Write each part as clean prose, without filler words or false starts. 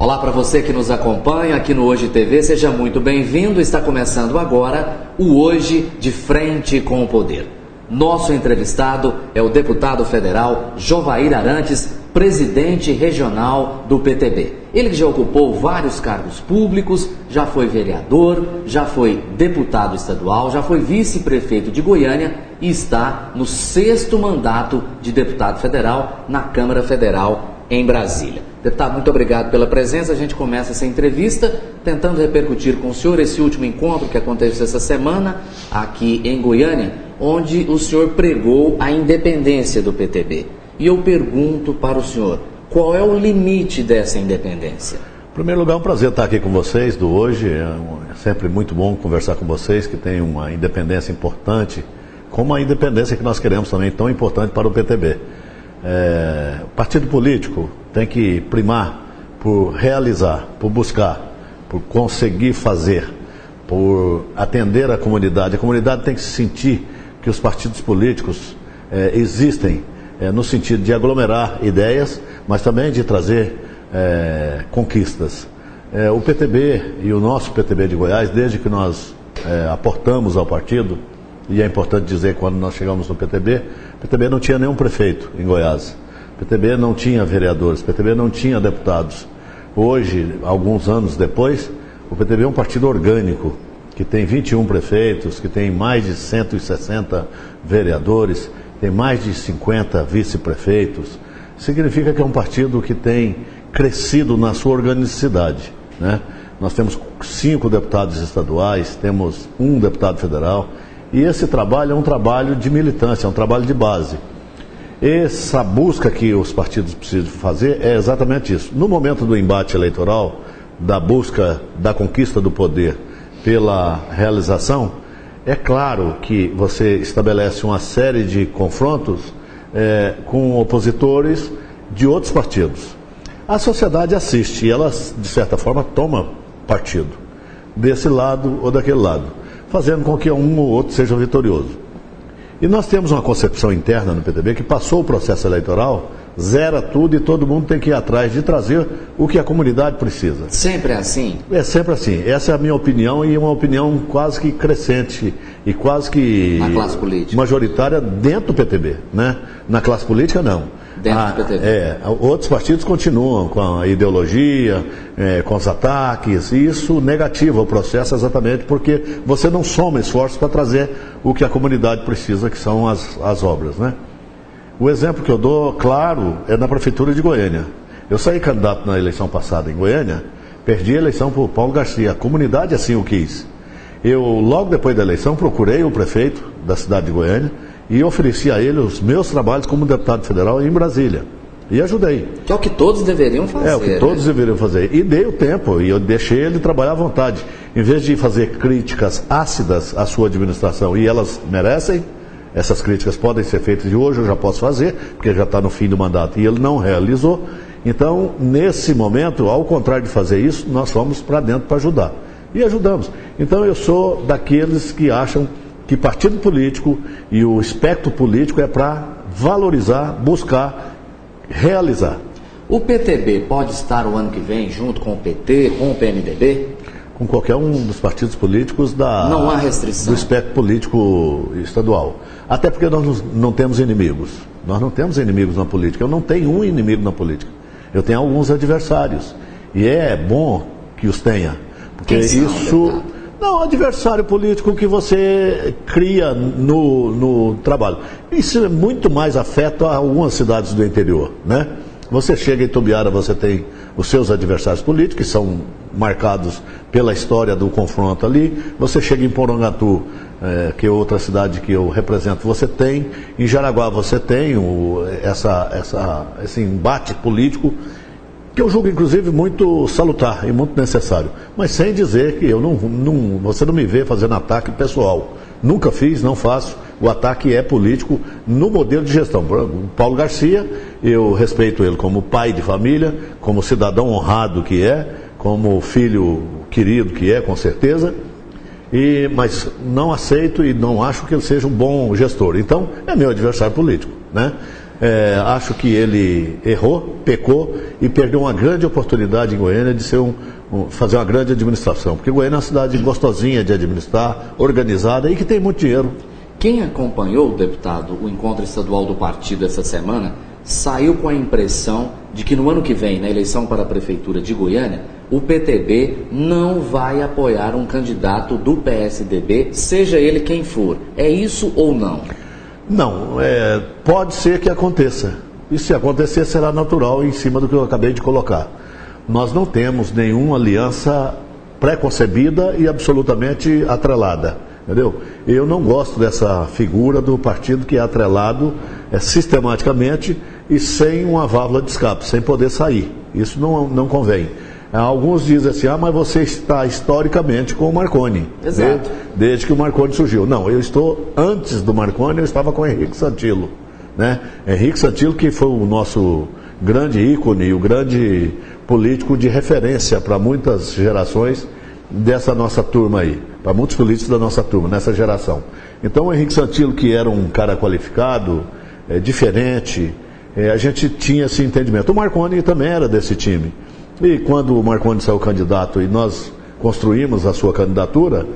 Olá para você que nos acompanha aqui no Hoje TV, seja muito bem-vindo. Está começando agora o Hoje de Frente com o Poder. Nosso entrevistado é o deputado federal Jovair Arantes, presidente regional do PTB. Ele que já ocupou vários cargos públicos, já foi vereador, já foi deputado estadual, já foi vice-prefeito de Goiânia e está no 6º mandato de deputado federal na Câmara Federal em Brasília. Deputado, muito obrigado pela presença. A gente começa essa entrevista tentando repercutir com o senhor esse último encontro que aconteceu essa semana aqui em Goiânia, onde o senhor pregou a independência do PTB. E eu pergunto para o senhor, qual é o limite dessa independência? Em primeiro lugar, é um prazer estar aqui com vocês do Hoje. É sempre muito bom conversar com vocês, que tem uma independência importante, como a independência que nós queremos também, tão importante para o PTB. O partido político tem que primar por realizar, por buscar, por conseguir fazer, por atender a comunidade. A comunidade tem que se sentir que os partidos políticos existem no sentido de aglomerar ideias, mas também de trazer conquistas. O PTB e o nosso PTB de Goiás, desde que nós aportamos ao partido, e é importante dizer, quando nós chegamos no PTB, o PTB não tinha nenhum prefeito em Goiás, o PTB não tinha vereadores, o PTB não tinha deputados. Hoje, alguns anos depois, o PTB é um partido orgânico, que tem 21 prefeitos, que tem mais de 160 vereadores, tem mais de 50 vice-prefeitos. Significa que é um partido que tem crescido na sua organicidade, né? Nós temos 5 deputados estaduais, temos 1 deputado federal, e esse trabalho é um trabalho de militância, é um trabalho de base. Essa busca que os partidos precisam fazer é exatamente isso. No momento do embate eleitoral, da busca da conquista do poder pela realização, é claro que você estabelece uma série de confrontos com opositores de outros partidos. A sociedade assiste e ela, de certa forma, toma partido desse lado ou daquele lado, fazendo com que um ou outro seja vitorioso. E nós temos uma concepção interna no PTB que passou o processo eleitoral, zera tudo e todo mundo tem que ir atrás de trazer o que a comunidade precisa. Sempre é assim? É sempre assim. Essa é a minha opinião e uma opinião quase que crescente e quase que na classe política majoritária dentro do PTB, né? Na classe política, não. Dentro do PTB. Outros partidos continuam com a ideologia, com os ataques, e isso negativa o processo exatamente porque você não soma esforços para trazer o que a comunidade precisa, que são as obras, né? O exemplo que eu dou, claro, é na Prefeitura de Goiânia. Eu saí candidato na eleição passada em Goiânia, perdi a eleição para o Paulo Garcia, a comunidade assim o quis. Eu, logo depois da eleição, procurei o prefeito da cidade de Goiânia e ofereci a ele os meus trabalhos como deputado federal em Brasília. E ajudei. Que é o que todos deveriam fazer. É o que todos deveriam fazer. E dei o tempo, e eu deixei ele trabalhar à vontade. Em vez de fazer críticas ácidas à sua administração, e elas merecem, essas críticas podem ser feitas, e hoje eu já posso fazer, porque já está no fim do mandato e ele não realizou. Então, nesse momento, ao contrário de fazer isso, nós fomos para dentro para ajudar. E ajudamos. Então, eu sou daqueles que acham que partido político e o espectro político é para valorizar, buscar, realizar. O PTB pode estar o ano que vem junto com o PT, com o PMDB? Com qualquer um dos partidos políticos não há restrição. Do espectro político estadual. Até porque nós não temos inimigos. Nós não temos inimigos na política. Eu não tenho um inimigo na política. Eu tenho alguns adversários. E é bom que os tenha. Porque isso... Não, adversário político que você cria no trabalho. Isso muito mais afeta algumas cidades do interior, né? Você chega em Itumbiara, você tem os seus adversários políticos, que são marcados pela história do confronto ali. Você chega em Porangatu, que é outra cidade que eu represento, você tem. Em Jaraguá você tem esse embate político, que eu julgo, inclusive, muito salutar e muito necessário. Mas sem dizer que você não me vê fazendo ataque pessoal. Nunca fiz, não faço. O ataque é político no modelo de gestão. O Paulo Garcia, eu respeito ele como pai de família, como cidadão honrado que é, como filho querido que é, com certeza. Mas não aceito e não acho que ele seja um bom gestor. Então, é meu adversário político, né? Acho que ele errou, pecou e perdeu uma grande oportunidade em Goiânia de ser fazer uma grande administração. Porque Goiânia é uma cidade gostosinha de administrar, organizada e que tem muito dinheiro. Quem acompanhou, deputado, o encontro estadual do partido essa semana, saiu com a impressão de que no ano que vem, na eleição para a Prefeitura de Goiânia, o PTB não vai apoiar um candidato do PSDB, seja ele quem for. É isso ou não? Não, pode ser que aconteça. E se acontecer, será natural em cima do que eu acabei de colocar. Nós não temos nenhuma aliança pré-concebida e absolutamente atrelada. Entendeu? Eu não gosto dessa figura do partido que é atrelado sistematicamente e sem uma válvula de escape, sem poder sair. Isso não convém. Alguns dizem assim, mas você está historicamente com o Marconi. Exato. Desde que o Marconi surgiu. Não, eu estou, antes do Marconi, eu estava com o Henrique Santilo. Né? Henrique Santilo, que foi o nosso grande ícone, o grande político de referência para muitas gerações dessa nossa turma aí, para muitos políticos da nossa turma, nessa geração. Então o Henrique Santilo, que era um cara qualificado, diferente, a gente tinha esse entendimento. O Marconi também era desse time. E quando o Marconi saiu candidato e nós construímos a sua candidatura,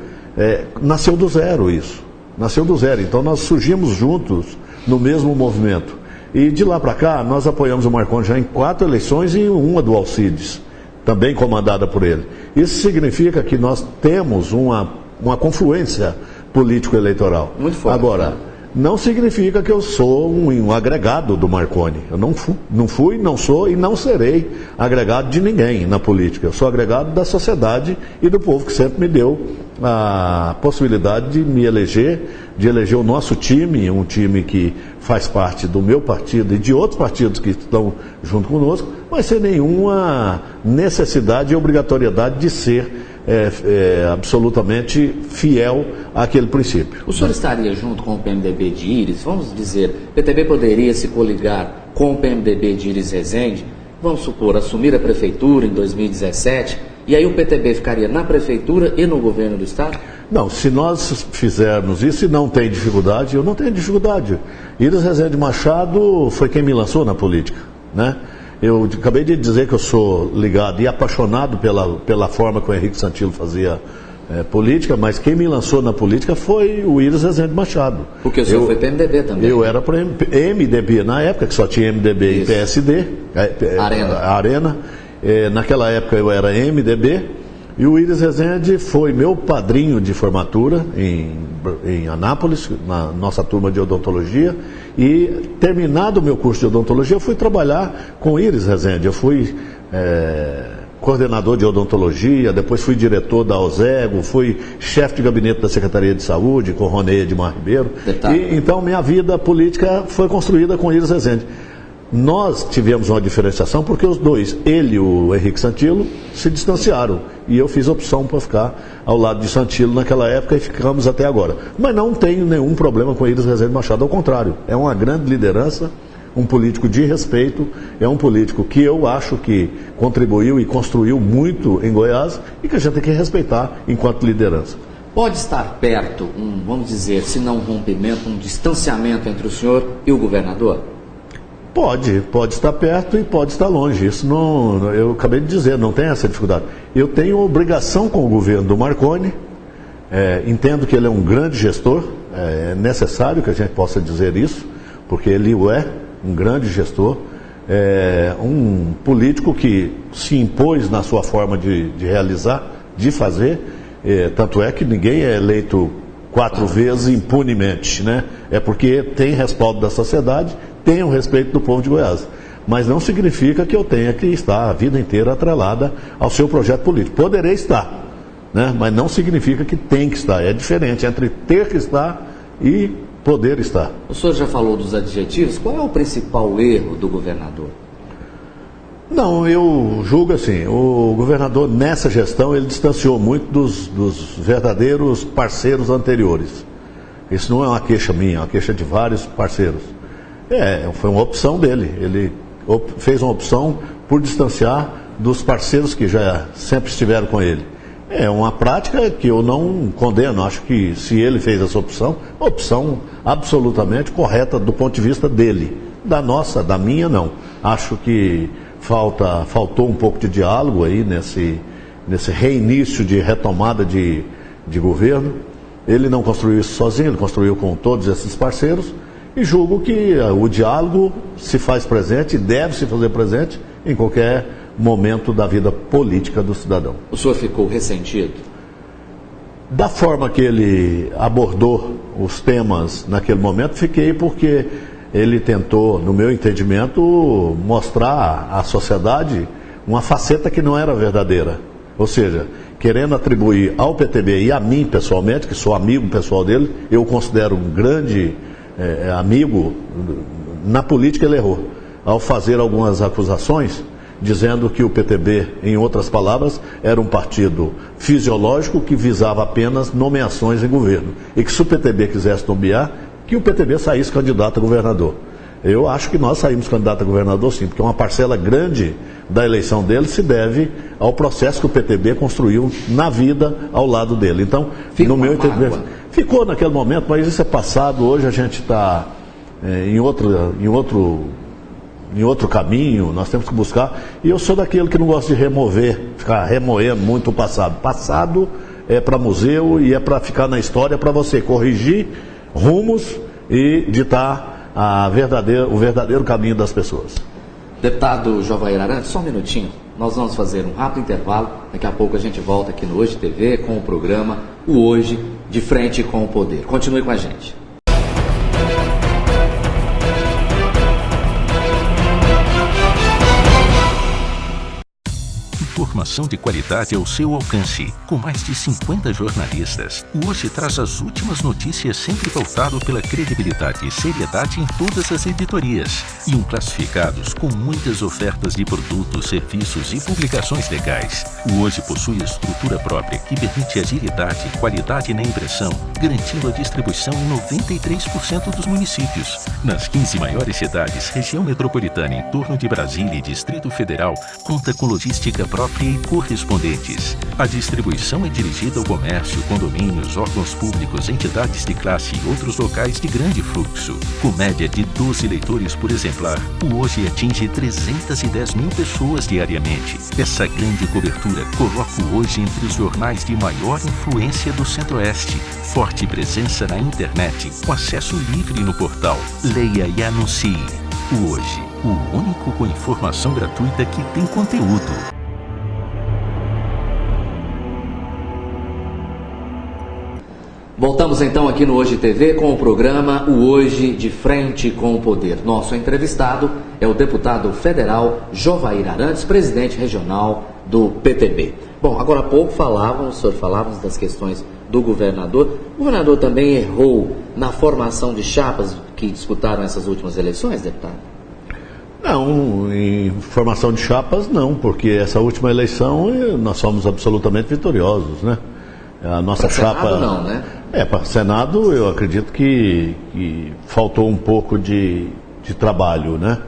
nasceu do zero isso. Nasceu do zero. Então nós surgimos juntos no mesmo movimento. E de lá para cá, nós apoiamos o Marconi já em 4 eleições e uma do Alcides, também comandada por ele. Isso significa que nós temos uma confluência político-eleitoral. Muito forte. Agora, não significa que eu sou um agregado do Marconi. Eu não fui, não sou e não serei agregado de ninguém na política. Eu sou agregado da sociedade e do povo que sempre me deu a possibilidade de me eleger, de eleger o nosso time, um time que faz parte do meu partido e de outros partidos que estão junto conosco, mas sem nenhuma necessidade e obrigatoriedade de ser absolutamente fiel àquele princípio. O senhor estaria junto com o PMDB de Íris? Vamos dizer, o PTB poderia se coligar com o PMDB de Íris Rezende, vamos supor, assumir a prefeitura em 2017, e aí o PTB ficaria na prefeitura e no governo do estado? Não, se nós fizermos isso e não tem dificuldade, eu não tenho dificuldade. Íris Rezende Machado foi quem me lançou na política, né? Eu acabei de dizer que eu sou ligado e apaixonado pela forma que o Henrique Santilo fazia política, mas quem me lançou na política foi o Íris Rezende Machado. Porque o senhor foi PMDB também. Eu era para MDB, na época que só tinha MDB e PSD. Arena. Naquela época eu era MDB. E o Íris Rezende foi meu padrinho de formatura em Anápolis, na nossa turma de odontologia. E terminado o meu curso de odontologia, eu fui trabalhar com o Íris Rezende. Eu fui coordenador de odontologia, depois fui diretor da OSEGO, fui chefe de gabinete da Secretaria de Saúde, com Ronê Edmar Ribeiro. Então minha vida política foi construída com o Íris Rezende. Nós tivemos uma diferenciação porque os dois, ele e o Henrique Santilo, se distanciaram. E eu fiz opção para ficar ao lado de Santilo naquela época e ficamos até agora. Mas não tenho nenhum problema com Íris Rezende Machado, ao contrário. É uma grande liderança, um político de respeito, é um político que eu acho que contribuiu e construiu muito em Goiás e que a gente tem que respeitar enquanto liderança. Pode estar perto, vamos dizer, se não um rompimento, um distanciamento entre o senhor e o governador? Pode estar perto e pode estar longe. Isso não, eu acabei de dizer, não tem essa dificuldade. Eu tenho obrigação com o governo do Marconi, entendo que ele é um grande gestor, é necessário que a gente possa dizer isso, porque ele é um grande gestor, um político que se impôs na sua forma de realizar, de fazer, tanto é que ninguém é eleito 4 vezes impunemente, né? É porque tem respaldo da sociedade, tem o respeito do povo de Goiás. Mas não significa que eu tenha que estar a vida inteira atrelada ao seu projeto político. Poderei estar, né? Mas não significa que tem que estar. É diferente entre ter que estar e poder estar. O senhor já falou dos adjetivos. Qual é o principal erro do governador? Não, eu julgo assim, o governador nessa gestão ele distanciou muito dos verdadeiros parceiros anteriores. Isso não é uma queixa minha, é uma queixa de vários parceiros. Foi uma opção dele, ele fez uma opção por distanciar dos parceiros que já sempre estiveram com ele. É uma prática que eu não condeno, acho que se ele fez essa opção, uma opção absolutamente correta do ponto de vista dele, Da minha não. Acho que faltou um pouco de diálogo aí nesse reinício de retomada de governo. Ele não construiu isso sozinho, ele construiu com todos esses parceiros, e julgo que o diálogo se faz presente e deve se fazer presente em qualquer momento da vida política do cidadão. O senhor ficou ressentido? Da forma que ele abordou os temas naquele momento, fiquei, porque ele tentou, no meu entendimento, mostrar à sociedade uma faceta que não era verdadeira. Ou seja, querendo atribuir ao PTB e a mim pessoalmente, que sou amigo pessoal dele, eu considero um grande amigo. Na política ele errou, ao fazer algumas acusações, dizendo que o PTB, em outras palavras, era um partido fisiológico que visava apenas nomeações em governo. E que se o PTB quisesse nomear, que o PTB saísse candidato a governador. Eu acho que nós saímos candidato a governador sim, porque uma parcela grande da eleição dele se deve ao processo que o PTB construiu na vida ao lado dele. Então, no meu entendimento, ficou naquele momento, mas isso é passado. Hoje a gente está em outro caminho, nós temos que buscar. E eu sou daquele que não gosta de ficar remoendo muito o passado. Passado é para museu e é para ficar na história, para você corrigir rumos e ditar o verdadeiro caminho das pessoas. Deputado Jovair Arantes, só um minutinho. Nós vamos fazer um rápido intervalo. Daqui a pouco a gente volta aqui no Hoje TV com o programa O Hoje de Frente com o Poder. Continue com a gente. Informação de qualidade ao seu alcance. Com mais de 50 jornalistas, o Hoje traz as últimas notícias, sempre pautado pela credibilidade e seriedade em todas as editorias. E classificados com muitas ofertas de produtos, serviços e publicações legais. O Hoje possui estrutura própria que permite agilidade e qualidade na impressão, garantindo a distribuição em 93% dos municípios. Nas 15 maiores cidades, região metropolitana em torno de Brasília e Distrito Federal, conta com logística própria e correspondentes. A distribuição é dirigida ao comércio, condomínios, órgãos públicos, entidades de classe e outros locais de grande fluxo. Com média de 12 leitores por exemplar, o Hoje atinge 310 mil pessoas diariamente. Essa grande cobertura coloca o Hoje entre os jornais de maior influência do Centro-Oeste. Forte presença na internet, com acesso livre no portal. Leia e anuncie. O Hoje, o único com informação gratuita que tem conteúdo. Voltamos então aqui no Hoje TV com o programa O Hoje de Frente com o Poder. Nosso entrevistado é o deputado federal Jovair Arantes, presidente regional do PTB. Bom, agora há pouco falávamos das questões do governador. O governador também errou na formação de chapas que disputaram essas últimas eleições, deputado? Não, em formação de chapas não, porque essa última eleição nós somos absolutamente vitoriosos, né? A nossa chapa... Senado não, né? Para Senado eu acredito que faltou um pouco de trabalho, né?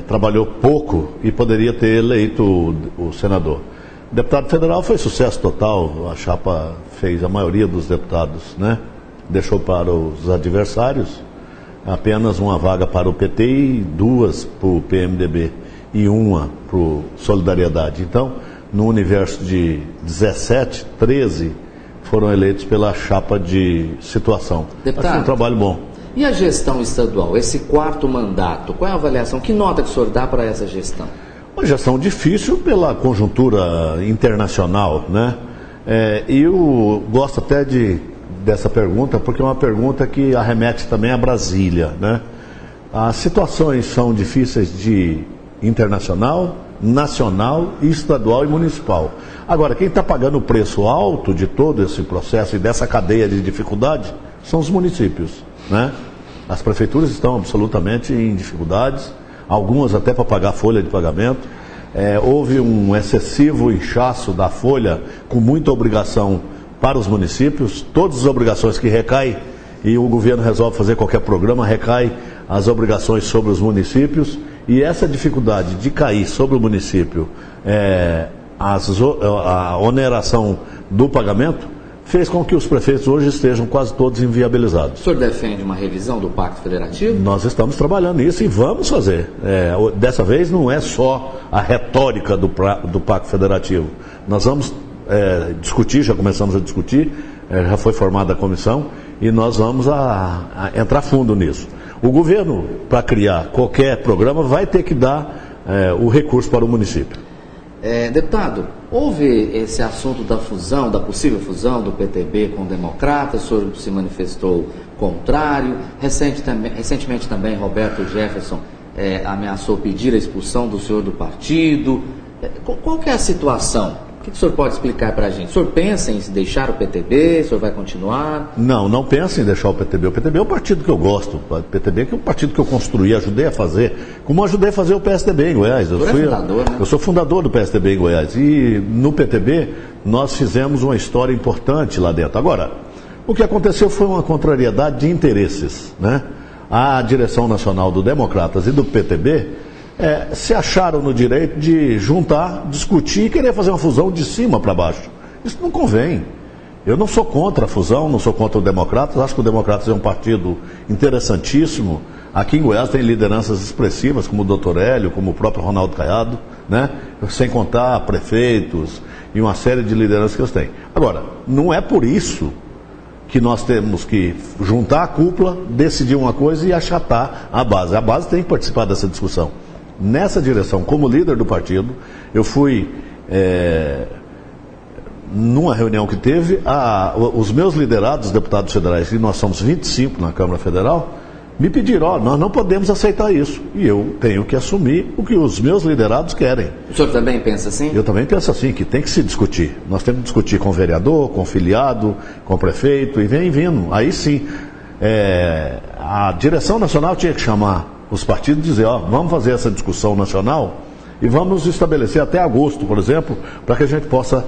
Trabalhou pouco e poderia ter eleito o senador. Deputado federal foi sucesso total, a chapa fez a maioria dos deputados, né? Deixou para os adversários apenas uma vaga para o PT e 2 para o PMDB e 1 para o Solidariedade. Então, no universo de 17, 13 foram eleitos pela chapa de situação. Deputado, acho que é um trabalho bom. E a gestão estadual, esse 4º mandato, qual é a avaliação? Que nota que o senhor dá para essa gestão? Uma gestão difícil pela conjuntura internacional, né? E eu gosto até dessa pergunta, porque é uma pergunta que arremete também a Brasília, né? As situações são difíceis de internacional, nacional, estadual e municipal. Agora, quem está pagando o preço alto de todo esse processo e dessa cadeia de dificuldade são os municípios, né? As prefeituras estão absolutamente em dificuldades, algumas até para pagar folha de pagamento. Houve um excessivo inchaço da folha com muita obrigação para os municípios. Todas as obrigações que recaem e o governo resolve fazer qualquer programa, recai as obrigações sobre os municípios. E essa dificuldade de cair sobre o município a oneração do pagamento fez com que os prefeitos hoje estejam quase todos inviabilizados. O senhor defende uma revisão do Pacto Federativo? Nós estamos trabalhando nisso e vamos fazer. Dessa vez não é só a retórica do Pacto Federativo. Nós vamos discutir, já começamos a discutir, já foi formada a comissão e nós vamos a entrar fundo nisso. O governo, para criar qualquer programa, vai ter que dar o recurso para o município. Deputado, houve esse assunto da fusão, da possível fusão do PTB com o Democratas, o senhor se manifestou contrário. Recentemente também Roberto Jefferson ameaçou pedir a expulsão do senhor do partido. Qual que é a situação? O que o senhor pode explicar para a gente? O senhor pensa em deixar o PTB? O senhor vai continuar? Não pensa em deixar o PTB. O PTB é o partido que eu gosto. O PTB é o partido que eu construí, ajudei a fazer, como ajudei a fazer o PSDB em Goiás. Eu sou fundador do PSDB em Goiás. E no PTB nós fizemos uma história importante lá dentro. Agora, o que aconteceu foi uma contrariedade de interesses, né? A direção nacional do Democratas e do PTB se acharam no direito de juntar, discutir e querer fazer uma fusão de cima para baixo. Isso não convém. Eu não sou contra a fusão, não sou contra o Democratas, acho que o Democratas é um partido interessantíssimo. Aqui em Goiás tem lideranças expressivas, como o Dr. Hélio, como o próprio Ronaldo Caiado, né? Sem contar prefeitos e uma série de lideranças que eles têm. Agora, não é por isso que nós temos que juntar a cúpula, decidir uma coisa e achatar a base. A base tem que participar dessa discussão. Nessa direção, como líder do partido, eu fui, numa reunião que teve, os meus liderados, os deputados federais, e nós somos 25 na Câmara Federal, me pediram, nós não podemos aceitar isso. E eu tenho que assumir o que os meus liderados querem. O senhor também pensa assim? Eu também penso assim, que tem que se discutir. Nós temos que discutir com o vereador, com o filiado, com o prefeito, e vem vindo. Aí sim, a direção nacional tinha que chamar os partidos e dizer, vamos fazer essa discussão nacional e vamos estabelecer até agosto, por exemplo, para que a gente possa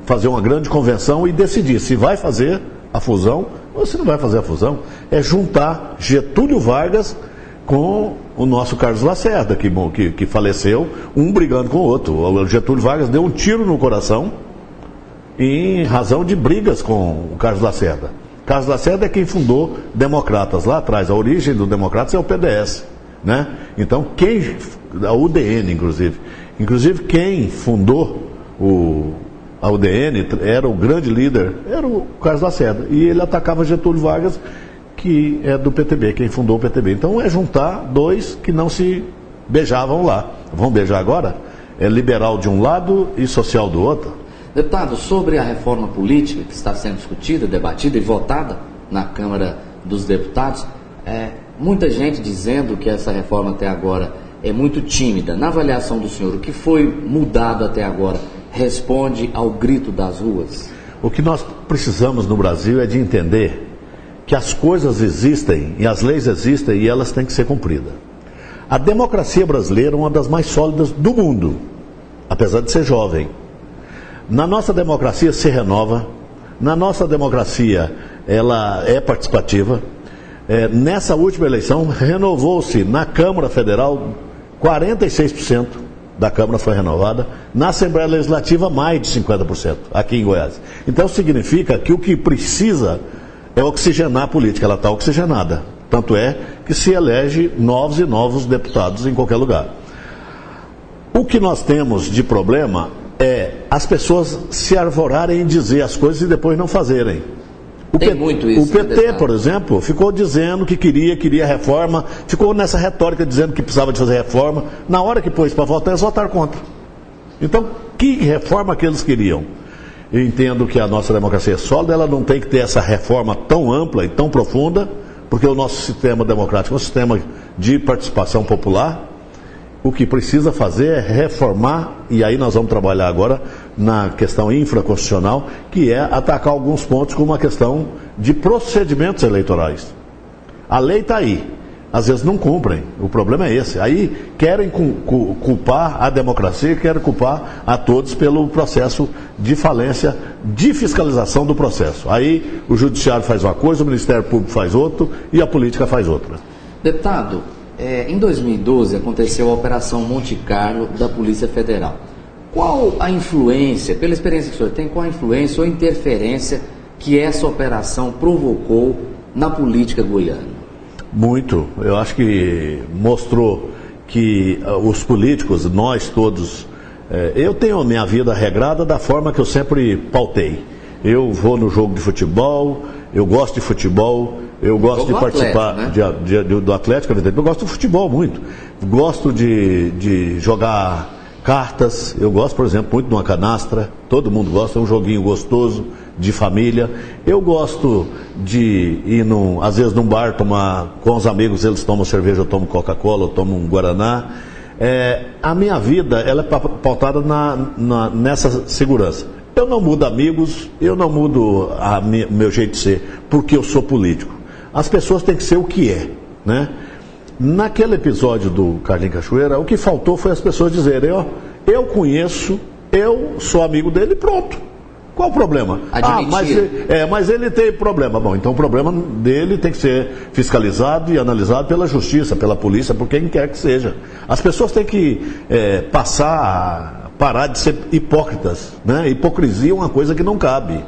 fazer uma grande convenção e decidir se vai fazer a fusão ou se não vai fazer a fusão. É juntar Getúlio Vargas com o nosso Carlos Lacerda, que faleceu, um brigando com o outro. O Getúlio Vargas deu um tiro no coração em razão de brigas com o Carlos Lacerda. Carlos Lacerda é quem fundou Democratas lá atrás. A origem do Democratas é o PDS. Né? Então, a UDN, inclusive quem fundou a UDN era o grande líder, era o Carlos Lacerda, e ele atacava Getúlio Vargas, que é do PTB, quem fundou o PTB. Então é juntar dois que não se beijavam lá. Vão beijar agora? É liberal de um lado e social do outro. Deputado, sobre a reforma política que está sendo discutida, debatida e votada na Câmara dos Deputados, muita gente dizendo que essa reforma até agora é muito tímida. Na avaliação do senhor, o que foi mudado até agora responde ao grito das ruas? O que nós precisamos no Brasil é de entender que as coisas existem e as leis existem e elas têm que ser cumpridas. A democracia brasileira é uma das mais sólidas do mundo, apesar de ser jovem. Na nossa democracia se renova, na nossa democracia ela é participativa. Nessa última eleição, renovou-se na Câmara Federal, 46% da Câmara foi renovada, na Assembleia Legislativa, mais de 50%, aqui em Goiás. Então, significa que o que precisa é oxigenar a política, ela está oxigenada. Tanto é que se elege novos e novos deputados em qualquer lugar. O que nós temos de problema é as pessoas se arvorarem em dizer as coisas e depois não fazerem. O PT, por exemplo, ficou dizendo que queria reforma, ficou nessa retórica dizendo que precisava de fazer reforma. Na hora que pôs para votar, eles votaram contra. Então, que reforma que eles queriam? Eu entendo que a nossa democracia é sólida, ela não tem que ter essa reforma tão ampla e tão profunda, porque o nosso sistema democrático é um sistema de participação popular. O que precisa fazer é reformar, e aí nós vamos trabalhar agora na questão infraconstitucional, que é atacar alguns pontos como a questão de procedimentos eleitorais. A lei está aí, às vezes não cumprem, o problema é esse. Aí querem culpar a democracia, querem culpar a todos pelo processo de falência, de fiscalização do processo. Aí o judiciário faz uma coisa, o Ministério Público faz outra e a política faz outra. Deputado, em 2012 aconteceu a Operação Monte Carlo da Polícia Federal. Qual a influência, pela experiência que o senhor tem, qual a influência ou interferência que essa operação provocou na política goiana? Muito. Eu acho que mostrou que os políticos, nós todos, eu tenho a minha vida regrada da forma que eu sempre pautei. Eu vou no jogo de futebol, eu gosto de futebol, eu gosto de participar Atlético, né? do Atlético, eu gosto de futebol muito. Gosto de jogar cartas, eu gosto, por exemplo, muito de uma canastra, todo mundo gosta, é um joguinho gostoso, de família. Eu gosto de ir, às vezes, num bar, tomar com os amigos, eles tomam cerveja, eu tomo Coca-Cola, eu tomo um Guaraná. A minha vida, ela é pautada nessa segurança. Eu não mudo amigos, eu não mudo o meu jeito de ser, porque eu sou político. As pessoas têm que ser o que é, né? Naquele episódio do Carlinhos Cachoeira, o que faltou foi as pessoas dizerem, eu conheço, eu sou amigo dele, pronto. Qual o problema? Mas ele tem problema. Bom, então o problema dele tem que ser fiscalizado e analisado pela justiça, pela polícia, por quem quer que seja. As pessoas têm que parar de ser hipócritas, né? Hipocrisia é uma coisa que não cabe.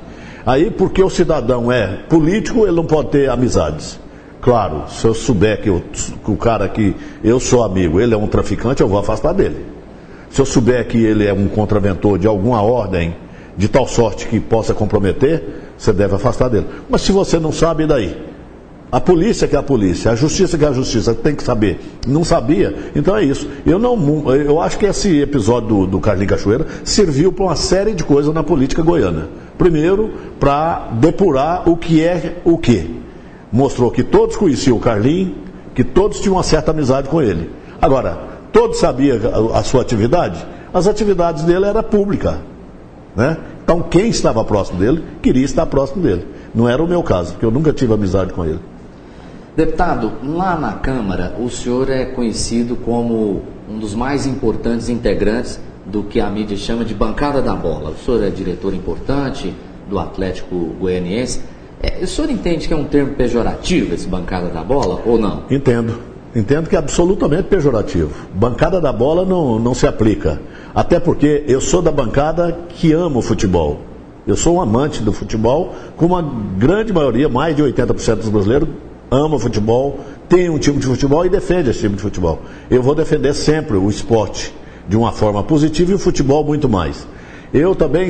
Aí, porque o cidadão é político, ele não pode ter amizades. Claro, se eu souber que o cara que eu sou amigo, ele é um traficante, eu vou afastar dele. Se eu souber que ele é um contraventor de alguma ordem, de tal sorte que possa comprometer, você deve afastar dele. Mas se você não sabe, e daí? A polícia que é a polícia, a justiça que é a justiça, tem que saber. Não sabia? Então é isso. Eu acho que esse episódio do Carlinhos Cachoeira serviu para uma série de coisas na política goiana. Primeiro, para depurar o que é o quê. Mostrou que todos conheciam o Carlinhos, que todos tinham uma certa amizade com ele. Agora, todos sabiam a sua atividade? As atividades dele eram públicas, né? Então quem estava próximo dele, queria estar próximo dele. Não era o meu caso, porque eu nunca tive amizade com ele. Deputado, lá na Câmara, o senhor é conhecido como um dos mais importantes integrantes do que a mídia chama de bancada da bola. O senhor é diretor importante do Atlético Goianiense. O senhor entende que é um termo pejorativo, esse bancada da bola, ou não? Entendo que é absolutamente pejorativo. Bancada da bola não se aplica. Até porque eu sou da bancada que ama o futebol. Eu sou um amante do futebol, como a grande maioria, mais de 80% dos brasileiros, ama o futebol, tem um time de futebol e defende esse time de futebol. Eu vou defender sempre o esporte de uma forma positiva e o futebol muito mais. Eu também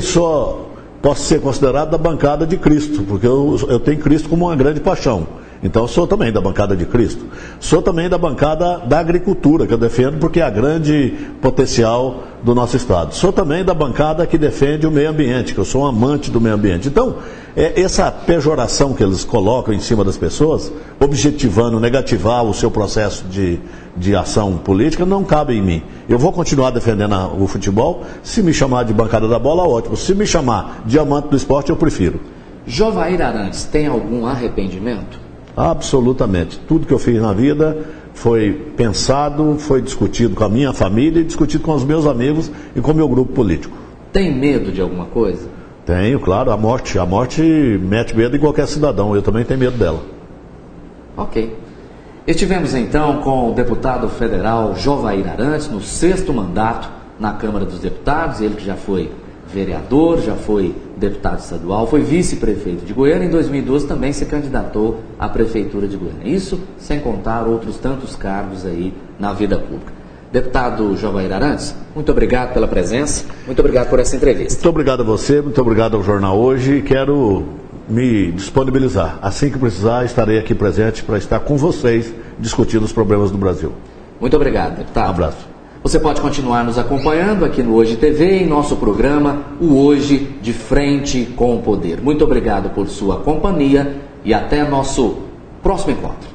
posso ser considerado da bancada de Cristo, porque eu tenho Cristo como uma grande paixão. Então eu sou também da bancada de Cristo. Sou também da bancada da agricultura, que eu defendo porque é a grande potencial do nosso Estado. Sou também da bancada que defende o meio ambiente, que eu sou um amante do meio ambiente. Então, essa pejoração que eles colocam em cima das pessoas, objetivando, negativar o seu processo de ação política, não cabe em mim. Eu vou continuar defendendo o futebol. Se me chamar de bancada da bola, ótimo. Se me chamar de amante do esporte, eu prefiro. Jovair Arantes, tem algum arrependimento? Absolutamente. Tudo que eu fiz na vida foi pensado, foi discutido com a minha família e discutido com os meus amigos e com o meu grupo político. Tem medo de alguma coisa? Tenho, claro. A morte mete medo em qualquer cidadão. Eu também tenho medo dela. Ok. Estivemos então com o deputado federal Jovair Arantes no 6º mandato na Câmara dos Deputados. Ele que já foi vereador, já foi deputado estadual, foi vice-prefeito de Goiânia. Em 2012 também se candidatou à prefeitura de Goiânia. Isso sem contar outros tantos cargos aí na vida pública. Deputado Jovair Arantes, muito obrigado pela presença, muito obrigado por essa entrevista. Muito obrigado a você, muito obrigado ao Jornal Hoje e quero me disponibilizar. Assim que precisar, estarei aqui presente para estar com vocês discutindo os problemas do Brasil. Muito obrigado, deputado. Um abraço. Você pode continuar nos acompanhando aqui no Hoje TV, em nosso programa, o Hoje de Frente com o Poder. Muito obrigado por sua companhia e até nosso próximo encontro.